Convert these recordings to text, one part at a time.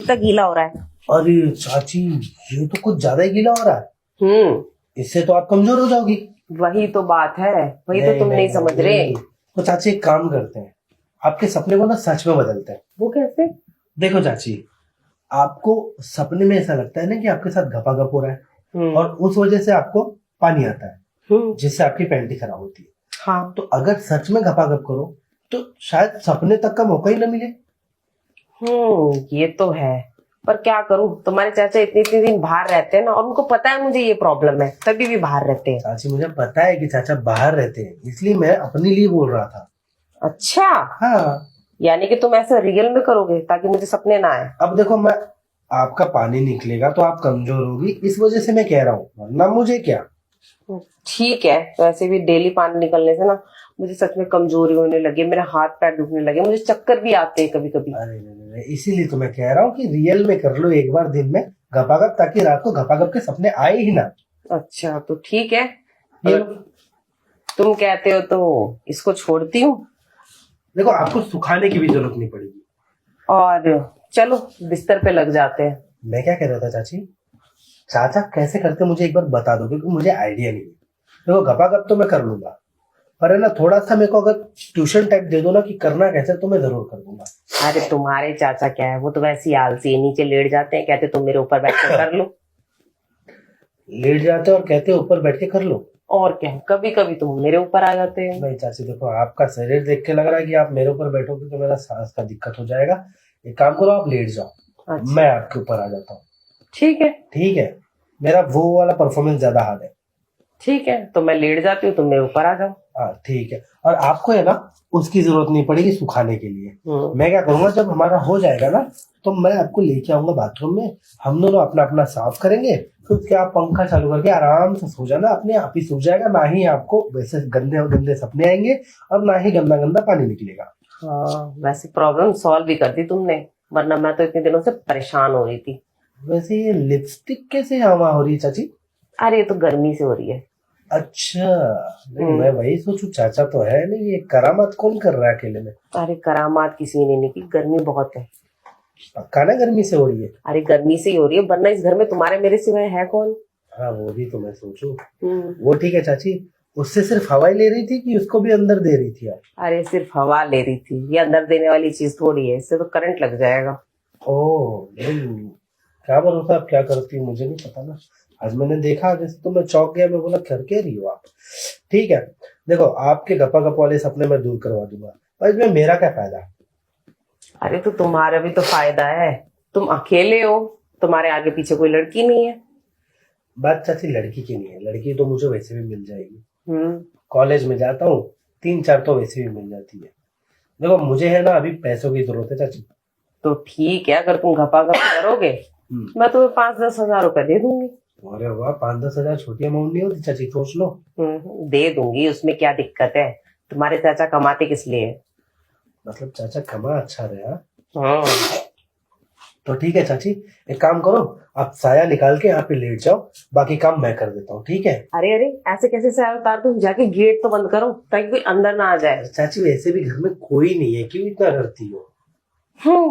कितना गीला हो रहा है। अरे चाची, ये तो कुछ ज्यादा ही गीला हो रहा है। इससे तो आप कमजोर हो जाओगी। वही तो बात है, वही तो तुम नहीं समझ रहे। तो चाची एक काम करते हैं, आपके सपने को ना सच में बदलते हैं। वो कैसे? देखो चाची, आपको सपने में ऐसा लगता है ना कि आपके साथ घपाघप हो रहा है और उस वजह से आपको पानी आता है जिससे आपकी पैंटी खराब होती है। हाँ, तो अगर सच में घपाघप करो तो शायद सपने तक का मौका ही ना मिले। ये तो है, पर क्या करूं, तुम्हारे चाचा इतने इतने दिन बाहर रहते हैं ना, और उनको पता है मुझे ये प्रॉब्लम है, तभी भी बाहर रहते हैं। चाची मुझे पता है कि चाचा बाहर रहते हैं, इसलिए मैं अपने लिए बोल रहा था। अच्छा, हाँ, यानी कि तुम ऐसा रियल में करोगे ताकि मुझे सपने ना आए। अब देखो, मैं आपका पानी निकलेगा तो आप कमजोर होगी, इस वजह से मैं कह रहा हूँ, वरना मुझे क्या। ठीक है, वैसे भी डेली पानी निकलने से ना मुझे सच में कमजोरी होने लगी, मेरे हाथ पैर दुखने लगे, मुझे चक्कर भी आते हैं कभी कभी। अरे नहीं, इसीलिए तो मैं कह रहा हूँ कि रियल में कर लो एक बार दिन में घपाघप, ताकि रात को घपाघप के सपने आए ही ना। अच्छा तो ठीक है, तुम कहते हो तो इसको छोड़ती हूँ। देखो, आपको सुखाने की भी जरूरत नहीं पड़ेगी। और चलो बिस्तर पे लग जाते हैं। मैं क्या कह रहा था चाची, चाचा कैसे करते मुझे एक बार बता दो, क्योंकि मुझे आइडिया नहीं है। देखो, घपाघप तो मैं कर लूंगा, पर है ना, थोड़ा सा मेरे को अगर ट्यूशन टाइप दे दो ना कि करना कैसे, तो मैं जरूर कर दूंगा। अरे तुम्हारे चाचा क्या है, वो तो वैसे ही आलसी है, नीचे लेट जाते हैं, कहते तुम मेरे ऊपर बैठ के कर लो। लेट जाते और कहते ऊपर बैठ के कर लो। और क्या, कभी कभी तुम मेरे ऊपर आ जाते हो। नहीं चाची, देखो आपका शरीर देख के लग रहा है कि आप मेरे ऊपर बैठोगे तो मेरा सांस का दिक्कत हो जाएगा। एक काम करो, आप लेट जाओ। अच्छा। मैं आपके ऊपर आ जाता हूँ। ठीक है, ठीक है, मेरा वो वाला परफॉर्मेंस ज्यादा हार्ड है। ठीक है, तो मैं लेट जाती हूँ, तुम मेरे ऊपर आ जाओ। हाँ ठीक है, और आपको है ना उसकी जरूरत नहीं पड़ेगी सुखाने के लिए। मैं क्या करूंगा, जब हमारा हो जाएगा ना तो मैं आपको लेके आऊंगा बाथरूम में, हम दोनों अपना अपना साफ करेंगे, फिर क्या आप पंखा चालू करके आराम से सो जाना, अपने आप ही सूख जाएगा, ना ही आपको वैसे गंदे गंदे सपने आएंगे और ना ही गंदा गंदा पानी निकलेगा। हाँ, वैसे प्रॉब्लम सॉल्व भी कर दी तुमने, वरना मैं तो इतने दिनों से परेशान हो रही थी। वैसे ये लिपस्टिक कैसे हवा हो रही है चाची? अरे ये तो गर्मी से हो रही है। अच्छा, नहीं मैं वही सोचू, चाचा तो है नहीं, ये करामात कौन कर रहा है अकेले में? अरे करामात किसी ने नहीं की, गर्मी बहुत है। पक्का ना गर्मी से हो रही है? अरे गर्मी से ही हो रही है, वरना इस घर में तुम्हारे मेरे सिवाय है कौन? हाँ वो भी तो मैं सोचू। वो ठीक है चाची, उससे सिर्फ हवा ही ले रही थी कि उसको भी अंदर दे रही थी आप? अरे सिर्फ हवा ले रही थी, ये अंदर देने वाली चीज थोड़ी है, इससे तो करंट लग जाएगा। ओह नहीं, क्या भरोसा आप क्या करती हो, मुझे नहीं पता ना। आज मैंने देखा जैसे तो मैं चौंक गया, मैं बोला कर के रही हो आप। ठीक है, देखो आपके गपा गप वाले सपने मैं दूर करवा दूंगा, पर इसमें मेरा क्या फायदा? अरे तो तुम्हारा भी तो फायदा है, तुम अकेले हो, तुम्हारे आगे पीछे कोई लड़की नहीं है। बात चाची लड़की की नहीं है, लड़की तो मुझे वैसे भी मिल जाएगी। कॉलेज में जाता हूँ, 3-4 तो वैसे भी मिल जाती है। देखो मुझे है ना अभी पैसों की जरूरत है चाची। तो ठीक है, अगर तुम घपाघप करोगे मैं तुम्हें 5-10 हजार रुपए दे दूंगी। अरे वाह, 5-10 हजार छोटी अमाउंट नहीं होती चाची, सोच लो। दे दूंगी, उसमें क्या दिक्कत है, तुम्हारे चाचा कमाते किस लिए? मतलब चाचा कमा अच्छा रहा। हाँ। तो ठीक है चाची, एक काम करो, आप साया निकाल के यहाँ पे लेट जाओ, बाकी काम मैं कर देता हूँ, ठीक है? अरे अरे, ऐसे कैसे साया उतार दूं, जाके गेट तो बंद करो ताकि कोई अंदर ना आ जाए। चाची वैसे भी घर में कोई नहीं है, क्यों इतना डरती हो?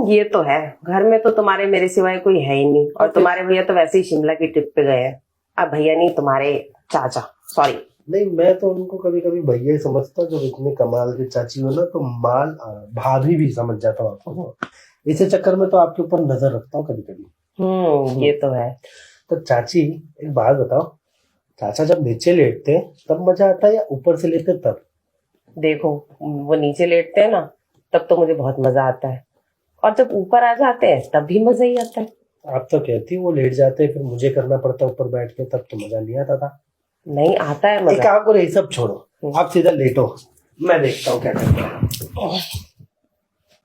ये तो है, घर में तो तुम्हारे मेरे सिवाय कोई है ही नहीं, और तुम्हारे भैया तो वैसे ही शिमला की ट्रिप पे गए हैं। अब भैया नहीं, तुम्हारे चाचा, सॉरी। नहीं, मैं तो उनको कभी कभी भैया ही समझता हूँ, जब इतने कमाल की चाची हो ना तो माल भाभी भी समझ जाता हूँ आपको। इसी चक्कर में तो आपके ऊपर नजर रखता हूँ कभी कभी। ये तो है। तो चाची एक बात बताओ, चाचा जब नीचे लेटते हैं तब मजा आता है या ऊपर से लेटते तब? देखो, वो नीचे लेटते हैं ना तब तो मुझे बहुत मजा आता है, और जब ऊपर आ जाते हैं तब भी मजा ही आता है। आप तो कहती वो लेट जाते हैं, फिर मुझे करना पड़ता है ऊपर बैठ के, तब तो मजा नहीं आता था। नहीं आता है मजा। एक काम करो, ये सब छोड़ो, आप सीधा लेटो, मैं देखता हूँ क्या करते हैं।